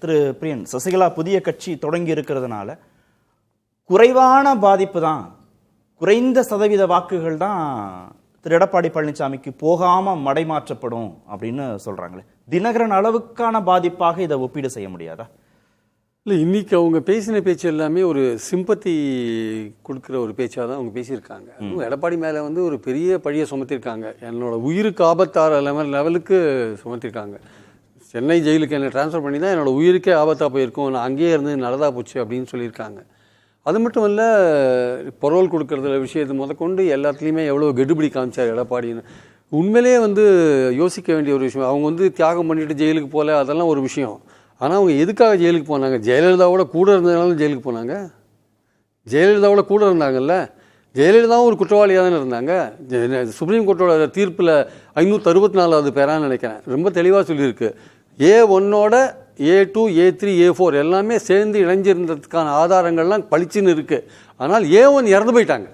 திரு பிரியன், சசிகலா புதிய கட்சி தொடங்கி இருக்கிறதுனால குறைவான பாதிப்பு தான், குறைந்த சதவீத வாக்குகள் தான் திரு எடப்பாடி பழனிசாமிக்கு போகாம மடைமாற்றப்படும் அப்படின்னு சொல்றாங்களே. தினகரன் அளவுக்கான பாதிப்பாக இதை ஒப்பீடு செய்ய முடியாதா? இல்லை, இன்னைக்கு அவங்க பேசின பேச்சு எல்லாமே ஒரு சிம்பத்தி கொடுக்குற ஒரு பேச்சாக தான் அவங்க பேசியிருக்காங்க. எடப்பாடி மேலே வந்து ஒரு பெரிய பழியை சுமத்திருக்காங்க. என்னோட உயிருக்கு ஆபத்தார லெவலுக்கு சுமத்திருக்காங்க. சென்னை ஜெயிலுக்கு என்னை ட்ரான்ஸ்ஃபர் பண்ணி தான் என்னோடய உயிருக்கே ஆபத்தாக போயிருக்கும், நான் அங்கேயே இருந்து நல்லதாக போச்சு அப்படின்னு சொல்லியிருக்காங்க. அது மட்டும் இல்லை, பரோல் கொடுக்கறதுல விஷயத்தை முதற்கொண்டு எல்லாத்துலேயுமே எவ்வளோ கெடுபிடி காமிச்சார் எடப்பாடின்னு. உண்மையிலே வந்து யோசிக்க வேண்டிய ஒரு விஷயம். அவங்க வந்து தியாகம் பண்ணிட்டு ஜெயிலுக்கு போகல, அதெல்லாம் ஒரு விஷயம். ஆனால் அவங்க எதுக்காக ஜெயிலுக்கு போனாங்க? ஜெயலலிதாவோட கூட இருந்ததுனாலும் ஜெயிலுக்கு போனாங்க. ஜெயலலிதாவோட கூட இருந்தாங்கல்ல, ஜெயலலிதாவும் ஒரு குற்றவாளியாக தானே இருந்தாங்க. சுப்ரீம் கோர்ட்டோட தீர்ப்பில் 564வது பேரான்னு நினைக்கிறேன், ரொம்ப தெளிவாக சொல்லியிருக்கு. A1ஓட A2 A3 A4 எல்லாமே சேர்ந்து இணைஞ்சிருந்ததுக்கான ஆதாரங்கள்லாம் பளிச்சுன்னு இருக்குது. ஆனால் A1 இறந்து போயிட்டாங்க,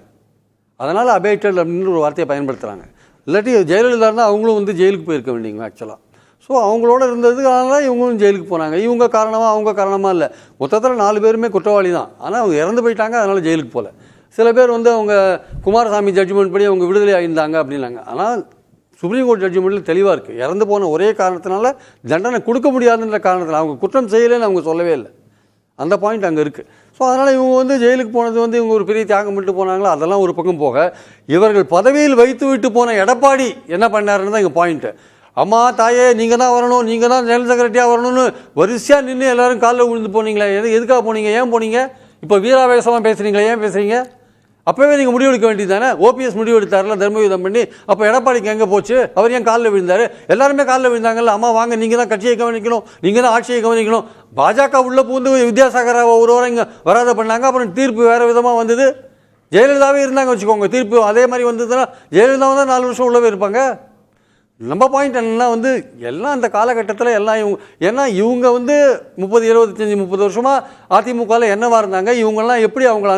அதனால் அபேட்டட் அப்படின்னு ஒரு வார்த்தையை பயன்படுத்துகிறாங்க. இல்லாட்டி ஜெயலலிதா இருந்தால் அவங்களும் வந்து ஜெயிலுக்கு போயிருக்க வேண்டியங்க ஆக்சுவலாக. ஸோ அவங்களோட இருந்ததுக்காக இவங்களும் ஜெயிலுக்கு போனாங்க. இவங்க காரணமாக அவங்க காரணமாக இல்லை, மொத்தத்தில் 4 பேருமே குற்றவாளி தான். ஆனால் அவங்க இறந்து போயிட்டாங்க, அதனால் ஜெயிலுக்கு போகல. சில பேர் வந்து அவங்க குமாரசாமி ஜட்ஜ்மெண்ட் படி அவங்க விடுதலை ஆயிருந்தாங்க அப்படின்னாங்க. ஆனால் சுப்ரீம் கோர்ட் ஜட்ஜ்மெண்ட்டில் தெளிவாக இருக்குது, இறந்து போன ஒரே காரணத்தினால தண்டனை கொடுக்க முடியாதுன்ற காரணத்தில் அவங்க குற்றம் செய்யலைன்னு அவங்க சொல்லவே இல்லை. அந்த பாயிண்ட் அங்கே இருக்குது. ஸோ அதனால் இவங்க வந்து ஜெயிலுக்கு போனது வந்து இவங்க ஒரு பெரிய தியாகம் பண்ணிட்டு போனாங்களோ அதெல்லாம் ஒரு பக்கம் போக, இவர்கள் பதவியில் வைத்து விட்டு போன எடப்பாடி என்ன பண்ணாருன்னு தான் இங்கே பாயிண்ட்டு. அம்மா தாயே நீங்கள் தான் வரணும், நீங்கள் தான் ஜெனரல் செக்ரட்டரியாக வரணும்னு வரிசையாக நின்று எல்லோரும் காலில் விழுந்து போனீங்களே, எதுக்காக போனீங்க, ஏன் போனீங்க? இப்போ வீராவேசமாக பேசுகிறீங்களா, ஏன் பேசுகிறீங்க? அப்போவே நீங்கள் முடிவெடுக்க வேண்டியது தானே. ஓபிஎஸ் முடிவெடுத்தார்ல தர்மயுதம் பண்ணி, அப்போ எடப்பாடிக்கு எங்கே போச்சு? அவர் ஏன் காலில் விழுந்தார்? எல்லாருமே காலில் விழுந்தாங்கல்ல. அம்மா வாங்க, நீங்கள் தான் கட்சியை கவனிக்கணும், நீங்கள் தான் ஆட்சியை கவனிக்கணும். பாஜக உள்ள பூந்து வித்யாசாகர் ஒரு வாரம் இங்கே வராத பண்ணாங்க. அப்புறம் தீர்ப்பு வேறு விதமாக வந்தது. ஜெயலலிதாவே இருந்தாங்க வச்சுக்கோங்க, தீர்ப்பு அதே மாதிரி வந்ததுன்னா ஜெயலலிதாவை தான் 4 வருஷம் உள்ளவே இருப்பாங்க. நம்ம பாயிண்ட் என்னென்னா வந்து எல்லாம் அந்த காலகட்டத்தில் எல்லாம் இவங்க, ஏன்னா இவங்க வந்து 30, 25, 30 வருஷமாக அதிமுகவில் என்னவாக இருந்தாங்க, இவங்கெல்லாம் எப்படி அவங்கள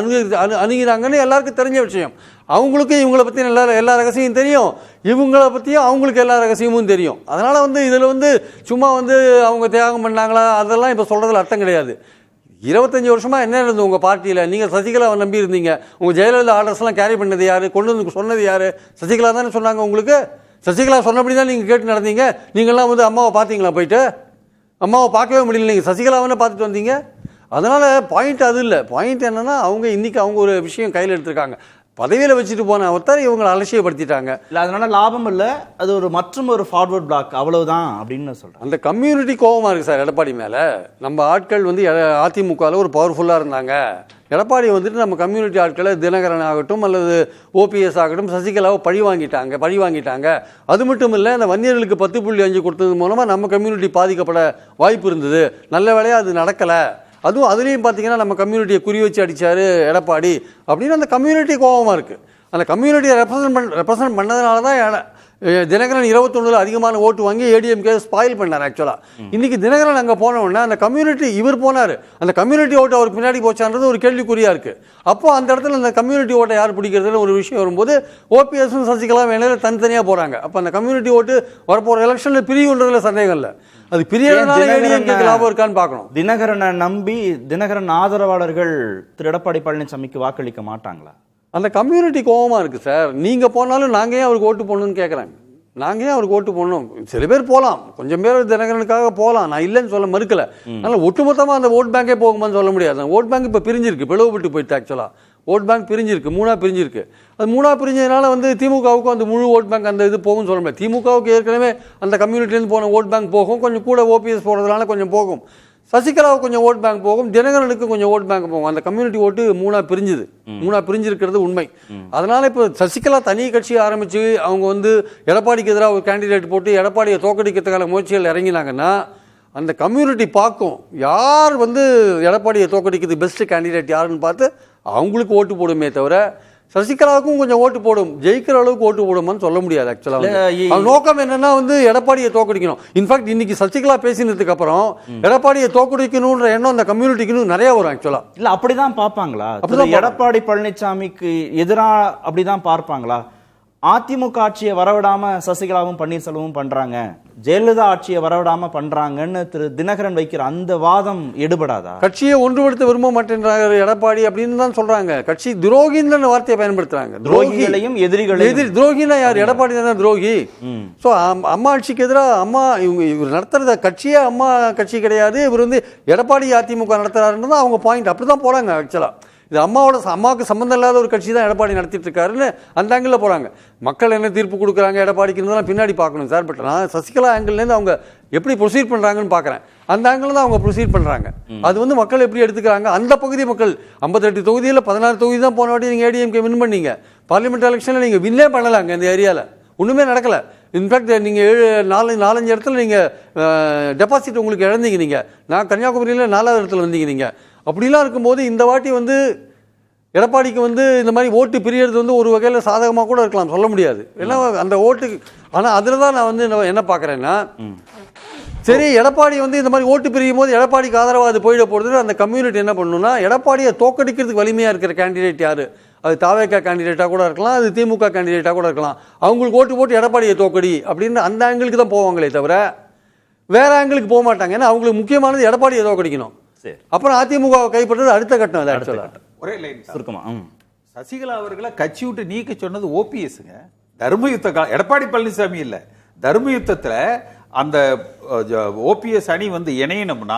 அணுகிறாங்கன்னு எல்லாருக்கும் தெரிஞ்ச விஷயம். அவங்களுக்கும் இவங்களை பற்றி எல்லா ரகசியமும் தெரியும், இவங்கள பற்றியும் அவங்களுக்கு எல்லா ரகசியமும் தெரியும். அதனால் வந்து இதில் வந்து சும்மா வந்து அவங்க தியாகம் பண்ணாங்களா அதெல்லாம் இப்போ சொல்கிறதுல அர்த்தம் கிடையாது. 25 வருஷமாக என்ன இருந்தது உங்கள் பார்ட்டியில்? நீங்கள் சசிகலாவை நம்பி இருந்தீங்க. உங்கள் ஜெயலலிதா ஆர்டர்ஸ்லாம் கேரி பண்ணது யார், கொண்டு வந்து சொன்னது யார்? சசிகலா தானே சொன்னாங்க உங்களுக்கு. சசிகலா சொன்னபடி தான் நீங்கள் கேட்டு நடந்தீங்க. நீங்கள்லாம் வந்து அம்மாவை பார்த்தீங்களா? போயிட்டு அம்மாவை பார்க்கவே முடியல, நீங்கள் சசிகலாவை பார்த்துட்டு வந்தீங்க. அதனால் பாயிண்ட் அது இல்லை. பாயிண்ட் என்னென்னா அவங்க இன்றைக்கி அவங்க ஒரு விஷயம் கையில் எடுத்திருக்காங்க. பதவியில் வச்சுட்டு போன ஒருத்தர் இவங்களை அலட்சியப்படுத்திட்டாங்க. இல்லை, அதனால லாபம் இல்லை, அது ஒரு மற்றும் ஒரு ஃபார்வர்ட் பிளாக் அவ்வளவுதான் அப்படின்னு சொல்கிறேன். அந்த கம்யூனிட்டி கோபமாக இருக்குது சார் எடப்பாடி மேலே. நம்ம ஆட்கள் வந்து அதிமுகவில் ஒரு பவர்ஃபுல்லாக இருந்தாங்க. எடப்பாடி வந்துட்டு நம்ம கம்யூனிட்டி ஆட்களை தினகரன் ஆகட்டும் அல்லது ஓபிஎஸ் ஆகட்டும் சசிகலாவை பழி வாங்கிட்டாங்க. அது மட்டும் இல்லை, அந்த வன்னியர்களுக்கு 10.5 கொடுத்தது மூலமாக நம்ம கம்யூனிட்டி பாதிக்கப்பட வாய்ப்பு இருந்தது. நல்ல வேளையாக அது நடக்கலை. அதுலேயும் பார்த்தீங்கன்னா நம்ம கம்யூனிட்டியை குறி வச்சு அடித்தார் எடப்பாடி அப்படின்னு அந்த கம்யூனிட்டி கோபமாக இருக்குது. அந்த கம்யூனிட்டியை ரெப்ரசன்ட் பண்ணதுனால தான் தினகரன் 21 அதிகமான ஓட்டு வாங்கி ஏடிஎம்கே ஸ்பாயில் பண்ணார். ஆக்சுவலாக இன்றைக்கி தினகரன் அங்கே போனவுடனே அந்த கம்யூனிட்டி, இவர் போனார், அந்த கம்யூனிட்டி ஓட்டு அவருக்கு பின்னாடி போச்சான்றது ஒரு கேள்விக்குறியாக இருக்குது. அப்போது அந்த இடத்துல அந்த கம்யூனிட்டி ஓட்டை யார் பிடிக்கிறதுன்னு ஒரு விஷயம் வரும்போது ஓபிஎஸும் சசிகலா வேலையில தனித்தனியாக போகிறாங்க. அப்போ அந்த கம்யூனிட்டி ஓட்டு வரப்போகிற எலெக்ஷனில் பிரிவுன்றதுல சந்தேகம் இல்லை. அது பிரியறதுனால ஏடிஎம்கேக்கு லாபம் இருக்கான்னு பார்க்கணும். தினகரனை நம்பி தினகரன் ஆதரவாளர்கள் திரு எடப்பாடி பழனிசாமிக்கு வாக்களிக்க மாட்டாங்களா? அந்த கம்யூனிட்டி கோபமாக இருக்குது சார். நீங்கள் போனாலும் நாங்கள் ஏன் அவருக்கு ஓட்டு போடணும்னு கேட்குறாங்க. நாங்கள் ஏன் அவருக்கு ஓட்டு போடணும்? சில பேர் போகலாம், கொஞ்சம் பேர் தினகரனுக்காக போகலாம், நான் இல்லைன்னு சொல்ல மறுக்கலை. அதனால் ஒட்டுமொத்தமாக அந்த ஓட் பேங்கே போகுமான்னு சொல்ல முடியாது. அந்த ஓட் பேங்க் இப்போ பிரிஞ்சிருக்கு, பிளவுபட்டு போயிட்டு. ஆக்சுவலாக ஓட் பேங்க் பிரிஞ்சிருக்கு, 3ஆக பிரிஞ்சிருக்கு. அது 3ஆக பிரிஞ்சதுனால வந்து திமுகவுக்கும் அந்த முழு ஓட் பேங்க் அந்த இது போகும்னு சொல்ல முடியாது. திமுகவுக்கு ஏற்கனவே அந்த கம்யூனிட்டிலேருந்து போன ஓட் பேங்க் போகும், கொஞ்சம் கூட ஓபிஎஸ் போகிறதுனால கொஞ்சம் போகும். சசிகலாவுக்கு கொஞ்சம் ஓட் பேங்க் போகும், தினகரனுக்கு கொஞ்சம் ஓட் பேங்க் போகும். அந்த கம்யூனிட்டி ஓட்டு 3ஆக பிரிஞ்சிருக்கிறது உண்மை. அதனால் இப்போ சசிகலா தனி கட்சி ஆரம்பித்து அவங்க வந்து எடப்பாடிக்கு எதிராக ஒரு கேண்டிடேட் போட்டு எடப்பாடியை தோக்கடிக்கிறதுக்கான முயற்சிகள் இறங்கினாங்கன்னா அந்த கம்யூனிட்டி பார்க்கும் யார் வந்து எடப்பாடியை தோக்கடிக்கிறது பெஸ்ட் கேண்டிடேட் யாருன்னு பார்த்து அவங்களுக்கு ஓட்டு போடுமே தவிர சசிகலாவுக்கும் கொஞ்சம் ஓட்டு போடும், ஜெயிக்கிற அளவுக்கு ஓட்டு போடுமான்னு சொல்ல முடியாது. ஆக்சுவலாக நோக்கம் என்னன்னா வந்து எடப்பாடியை தோக்கடிக்கணும். இன்ஃபேக்ட் இன்னைக்கு சசிகலா பேசினதுக்கு அப்புறம் எடப்பாடியை தோக்கடிக்கணும்ன்ற எண்ணம் அந்த கம்யூனிட்டிக்கு நிறைய வரும். ஆக்சுவலா இல்ல அப்படிதான் பார்ப்பாங்களா? எடப்பாடி பழனிசாமிக்கு எதிராக அப்படிதான் பார்ப்பாங்களா? அதிமுக ஆட்சியை வரவிடாம சசிகலாவும் பன்னீர்செல்வமும் பண்றாங்க, ஜெயலலிதா ஆட்சியை வரவிடாம பண்றாங்கன்னு திரு தினகரன் வைக்கிற அந்த வாதம் எடுபடாதா? கட்சியை ஒன்றுபடுத்த விரும்ப மாட்டேன்றாங்க எடப்பாடி அப்படின்னு தான் சொல்றாங்க. கட்சி துரோகின்ற வார்த்தையை பயன்படுத்துறாங்க. துரோகிகளையும் எதிரிகளையும். துரோகினா யார்? எடப்பாடி தான் துரோகி. ஸோ அம்மா ஆட்சிக்கு எதிராக இவர் நடத்துறத கட்சியே அம்மா கட்சி கிடையாது, இவர் வந்து எடப்பாடி அதிமுக நடத்துறாருன்னு தான் அவங்க பாயிண்ட். அப்படிதான் போறாங்க. ஆக்சுவலா இது அம்மாவுக்கு சம்மந்தம் இல்லாத ஒரு கட்சி தான் எடப்பாடி நடத்திட்டு இருக்காருன்னு அந்த ஆங்கிள் போறாங்க. மக்கள் என்ன தீர்ப்பு கொடுக்குறாங்க எடப்பாடிக்குன்னு பின்னாடி பார்க்கணும் சார். பட் நான் சசிகலா ஆங்கிள்லேருந்து அவங்க எப்படி ப்ரொசீட் பண்றாங்கன்னு பார்க்குறேன். அந்த ஆங்கிள் தான் அவங்க ப்ரொசீட் பண்றாங்க. அது வந்து மக்கள் எப்படி எடுத்துக்கிறாங்க? அந்த பகுதி மக்கள் 58 தொகுதியில் 16 தொகுதி தான் போன வாட்டி நீங்கள் ஏடிஎம்கே வின் பண்ணீங்க. பார்லிமெண்ட் எலெக்ஷனில் நீங்கள் வின்னே பண்ணலாங்க. இந்த ஏரியாவில் ஒன்றுமே நடக்கலை. இன்ஃபேக்ட் நீங்கள் 4-5 இடத்துல நீங்கள் டெபாசிட் உங்களுக்கு இழந்தீங்க. நீங்கள் நான் கன்னியாகுமரியில் 4வது இடத்துல வந்தீங்க. நீங்கள் அப்படிலாம் இருக்கும்போது இந்த வாட்டி வந்து எடப்பாடிக்கு வந்து இந்த மாதிரி ஓட்டு பிரியறது வந்து ஒரு வகையில் சாதகமாக கூட இருக்கலாம், சொல்ல முடியாது. ஏன்னா அந்த ஓட்டுக்கு. ஆனால் அதில் தான் நான் வந்து என்ன பார்க்குறேன்னா, சரி எடப்பாடி வந்து இந்த மாதிரி ஓட்டு பிரியும் போது எடப்பாடிக்கு ஆதரவாக அது போயிட போகிறது. அந்த கம்யூனிட்டி என்ன பண்ணணும்னா, எடப்பாடியை தோக்கடிக்கிறதுக்கு வலிமையாக இருக்கிற கேண்டிடேட் யார்? அது தாவேகா கேண்டிடேட்டாக கூட இருக்கலாம், அது திமுக கேண்டிடேட்டாக கூட இருக்கலாம். அவங்களுக்கு ஓட்டு போட்டு எடப்பாடியை தோக்கடி அப்படின்னு அந்த ஆங்கிளுக்கு தான் போவாங்களே தவிர வேற ஆங்கிளுக்கு போக மாட்டாங்க. ஏன்னா அவங்களுக்கு முக்கியமானது எடப்பாடியை தோக்கடிக்கணும். அப்புறம் அதிமுக கைப்பற்றது அடுத்த கட்டம். ஒரே லைன் சுருக்கமா, சசிகலா அவர்களை கட்சி விட்டு நீக்க சொன்னது ஓபிஎஸ்ங்க. தர்மயுத்த எடப்பாடி பழனிசாமி இல்ல. தர்மயுத்தத்துல அந்த ஓபிஎஸ் அணி வந்து இணையணும்னா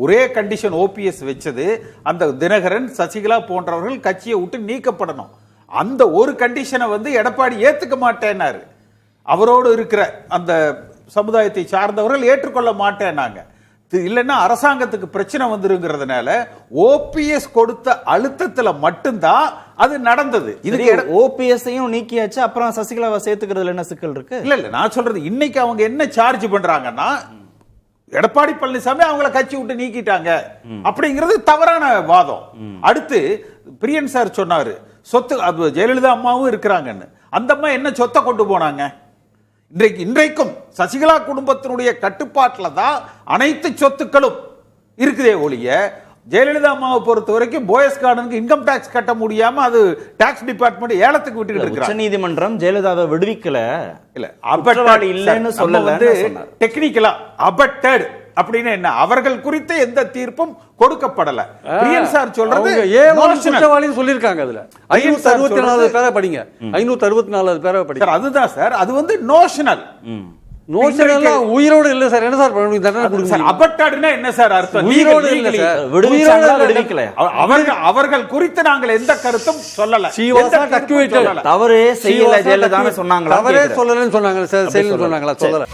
ஒரே கண்டிஷன் ஓபிஎஸ் வச்சது, அந்த தினகரன் சசிகலா போன்றவர்கள் கட்சியை விட்டு நீக்கப்படணும். அந்த ஒரு கண்டிஷனை வந்து எடப்பாடி ஏத்துக்க மாட்டேன்னாரு. அவரோடு இருக்கிற அந்த சமுதாயத்தை சார்ந்தவர்கள் ஏற்றுக்கொள்ள மாட்டேன்னாங்க. இல்லைன்னா அரசாங்கத்துக்கு பிரச்சனை வந்துருங்கிறதுனால ஓபிஎஸ் கொடுத்த அழுத்தத்துல மட்டும்தான் அது நடந்தது. இதுக்கு ஓபிஎஸ்ஸையும் நீக்கியாச்சு, அப்புறம் சசிகலாவை சேர்த்துக்கிறதுல என்ன சிக்கல் இருக்கு? இல்ல நான் சொல்றது இன்னைக்கு அவங்க என்ன சார்ஜ் பண்றாங்கன்னா, எடப்பாடி பழனிசாமி அவங்கள கட்சி விட்டு நீக்கிட்டாங்க அப்படிங்கிறது தவறான வாதம். அடுத்து பிரியன் சார் சொன்னாரு சொத்து, ஜெயலலிதா அம்மாவும் இருக்கிறாங்கன்னு. அந்த அம்மா என்ன சொத்தை கொண்டு போனாங்க? இன்றைக்கும் சசிகலா குடும்பத்தினுடைய கட்டுப்பாட்டில் தான் அனைத்து சொத்துக்களும் இருக்குதே ஒழிய, ஜெயலலிதா அம்மாவை பொறுத்த வரைக்கும் போயஸ் கார்டனுக்கு இன்கம் டாக்ஸ் கட்ட முடியாம அது டாக்ஸ் டிபார்ட்மெண்ட் ஏலத்துக்கு விட்டுக்கிட்டு இருக்கு. உச்சநீதிமன்றம் ஜெயலலிதாவை விடுவிக்கல. இல்ல அபட்டட் இல்லைன்னு சொல்லல, டெக்னிக்கலா அபட்டட் அப்படின்னு என்ன, அவர்கள் குறித்த எந்த தீர்ப்பும் கொடுக்கப்படல. பிரியன் சார் சொல்றது குற்றவாளின்னு சொல்லிருக்காங்க. அதுல 564 பேரை படிங்க, 564 பேரை படிங்க. அதுதான் சார், அது வந்து நோஷனல். நோஷனல் உயிரோடு இல்ல சார். என்ன சார் தண்டனை கொடுங்க? அபட்டட்னா என்ன சார் அர்த்தம்? உயிரோடு இல்ல சார், விடுவிக்கல. அவர்கள் குறித்து நாங்கள் எந்த கருத்தும் சொல்லல. தவறே செய்யல ஜெயலலிதா சொன்னாங்களா? தவறே சொல்லலன்னு சொன்னாங்க சார், செய்யலன்னு சொன்னாங்களா? சொல்லல.